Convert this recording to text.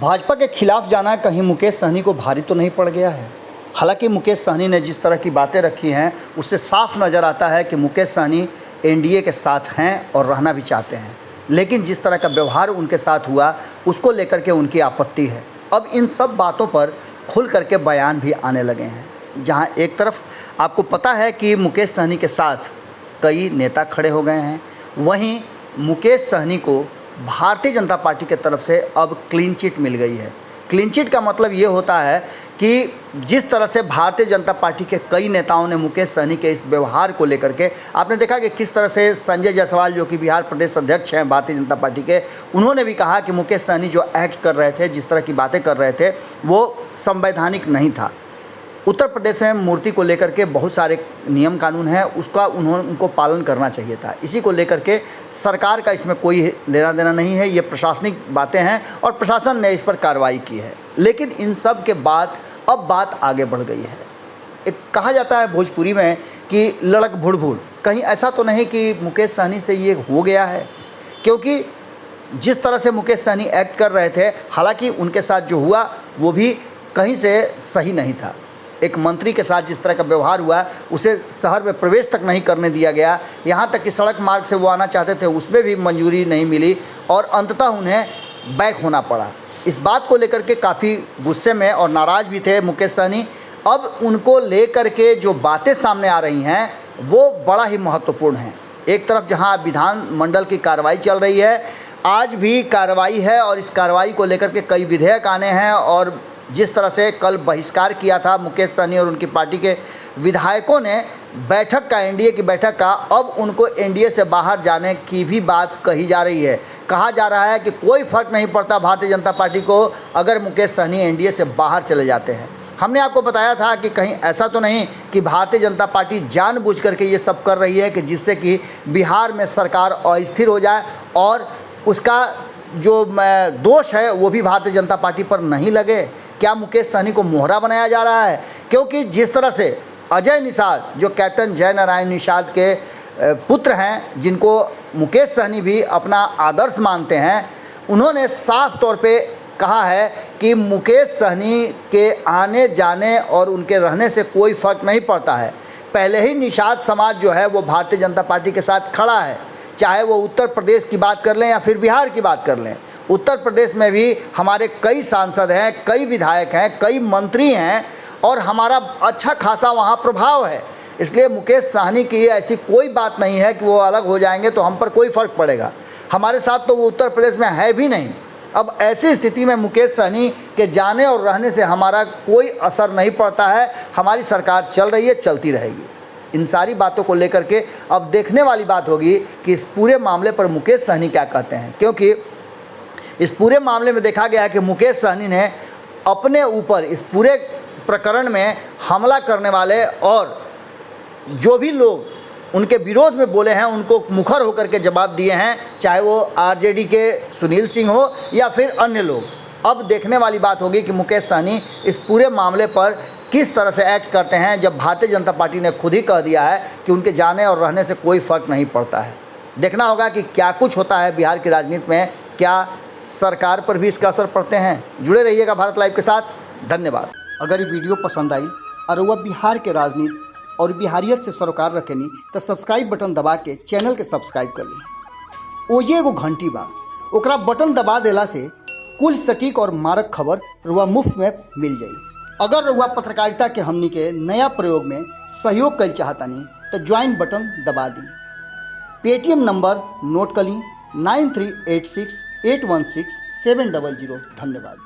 भाजपा के खिलाफ जाना कहीं मुकेश सहनी को भारी तो नहीं पड़ गया है। हालांकि मुकेश सहनी ने जिस तरह की बातें रखी हैं उससे साफ नज़र आता है कि मुकेश सहनी एनडीए के साथ हैं और रहना भी चाहते हैं, लेकिन जिस तरह का व्यवहार उनके साथ हुआ उसको लेकर के उनकी आपत्ति है। अब इन सब बातों पर खुल करके बयान भी आने लगे हैं। जहां एक तरफ आपको पता है कि मुकेश सहनी के साथ कई नेता खड़े हो गए हैं, वहीं मुकेश सहनी को भारतीय जनता पार्टी के तरफ से अब क्लीन चिट मिल गई है। क्लीन चिट का मतलब ये होता है कि जिस तरह से भारतीय जनता पार्टी के कई नेताओं ने मुकेश सहनी के इस व्यवहार को लेकर के, आपने देखा कि किस तरह से संजय जायसवाल जो कि बिहार प्रदेश अध्यक्ष हैं भारतीय जनता पार्टी के, उन्होंने भी कहा कि मुकेश सहनी जो एक्ट कर रहे थे, जिस तरह की बातें कर रहे थे, वो संवैधानिक नहीं था। उत्तर प्रदेश में मूर्ति को लेकर के बहुत सारे नियम कानून हैं, उसका उनको पालन करना चाहिए था। इसी को लेकर के सरकार का इसमें कोई लेना देना नहीं है, ये प्रशासनिक बातें हैं और प्रशासन ने इस पर कार्रवाई की है। लेकिन इन सब के बाद अब बात आगे बढ़ गई है। एक कहा जाता है भोजपुरी में कि लड़क भुड़ भुड़, कहीं ऐसा तो नहीं कि मुकेश सहनी से ये हो गया है? क्योंकि जिस तरह से मुकेश सहनी एक्ट कर रहे थे, हालांकि उनके साथ जो हुआ वो भी कहीं से सही नहीं था। एक मंत्री के साथ जिस तरह का व्यवहार हुआ, उसे शहर में प्रवेश तक नहीं करने दिया गया, यहाँ तक कि सड़क मार्ग से वो आना चाहते थे उसमें भी मंजूरी नहीं मिली और अंततः उन्हें बैक होना पड़ा। इस बात को लेकर के काफ़ी गुस्से में और नाराज़ भी थे मुकेश सहनी। अब उनको लेकर के जो बातें सामने आ रही हैं वो बड़ा ही महत्वपूर्ण हैं। एक तरफ जहाँ विधानमंडल की कार्रवाई चल रही है, आज भी कार्रवाई है और इस कार्रवाई को लेकर के कई विधेयक आने हैं और जिस तरह से कल बहिष्कार किया था मुकेश सहनी और उनकी पार्टी के विधायकों ने बैठक का, एनडीए की बैठक का, अब उनको एनडीए से बाहर जाने की भी बात कही जा रही है। कहा जा रहा है कि कोई फ़र्क नहीं पड़ता भारतीय जनता पार्टी को अगर मुकेश सहनी एनडीए से बाहर चले जाते हैं। हमने आपको बताया था कि कहीं ऐसा तो नहीं कि भारतीय जनता पार्टी जानबूझ करके ये सब कर रही है कि जिससे कि बिहार में सरकार अस्थिर हो जाए और उसका जो दोष है वो भी भारतीय जनता पार्टी पर नहीं लगे। क्या मुकेश सहनी को मोहरा बनाया जा रहा है? क्योंकि जिस तरह से अजय निषाद, जो कैप्टन जय नारायण निषाद के पुत्र हैं, जिनको मुकेश सहनी भी अपना आदर्श मानते हैं, उन्होंने साफ तौर पे कहा है कि मुकेश सहनी के आने जाने और उनके रहने से कोई फ़र्क नहीं पड़ता है। पहले ही निषाद समाज जो है वो भारतीय जनता पार्टी के साथ खड़ा है, चाहे वो उत्तर प्रदेश की बात कर लें या फिर बिहार की बात कर लें। उत्तर प्रदेश में भी हमारे कई सांसद हैं, कई विधायक हैं, कई मंत्री हैं और हमारा अच्छा खासा वहाँ प्रभाव है। इसलिए मुकेश सहनी की ऐसी कोई बात नहीं है कि वो अलग हो जाएंगे तो हम पर कोई फ़र्क पड़ेगा। हमारे साथ तो वो उत्तर प्रदेश में है भी नहीं। अब ऐसी स्थिति में मुकेश सहनी के जाने और रहने से हमारा कोई असर नहीं पड़ता है। हमारी सरकार चल रही है, चलती रहेगी। इन सारी बातों को लेकर के अब देखने वाली बात होगी कि इस पूरे मामले पर मुकेश सहनी क्या कहते हैं, क्योंकि इस पूरे मामले में देखा गया है कि मुकेश सहनी ने अपने ऊपर इस पूरे प्रकरण में हमला करने वाले और जो भी लोग उनके विरोध में बोले हैं उनको मुखर होकर के जवाब दिए हैं, चाहे वो आरजेडी के सुनील सिंह हो या फिर अन्य लोग। अब देखने वाली बात होगी कि मुकेश सहनी इस पूरे मामले पर किस तरह से एक्ट करते हैं, जब भारतीय जनता पार्टी ने खुद ही कह दिया है कि उनके जाने और रहने से कोई फ़र्क नहीं पड़ता है। देखना होगा कि क्या कुछ होता है बिहार की राजनीति में, क्या सरकार पर भी इसका असर पड़ते हैं। जुड़े रहिएगा भारत लाइव के साथ। धन्यवाद। अगर ये वीडियो पसंद आई और वह बिहार के राजनीति और बिहारियत से सरोकार रखेनी तो सब्सक्राइब बटन दबा के चैनल के सब्सक्राइब कर ली। ओजे एगो घंटी बा, ओकरा बटन दबा देला से कुल सटीक और मारक खबर रुआ मुफ्त में मिल जाई। अगर रुआ पत्रकारिता के हमनी के नया प्रयोग में सहयोग कर चाहतानी तो ज्वाइन बटन दबा दी। पेटीएम नंबर नोट कर ली 9386816700। धन्यवाद।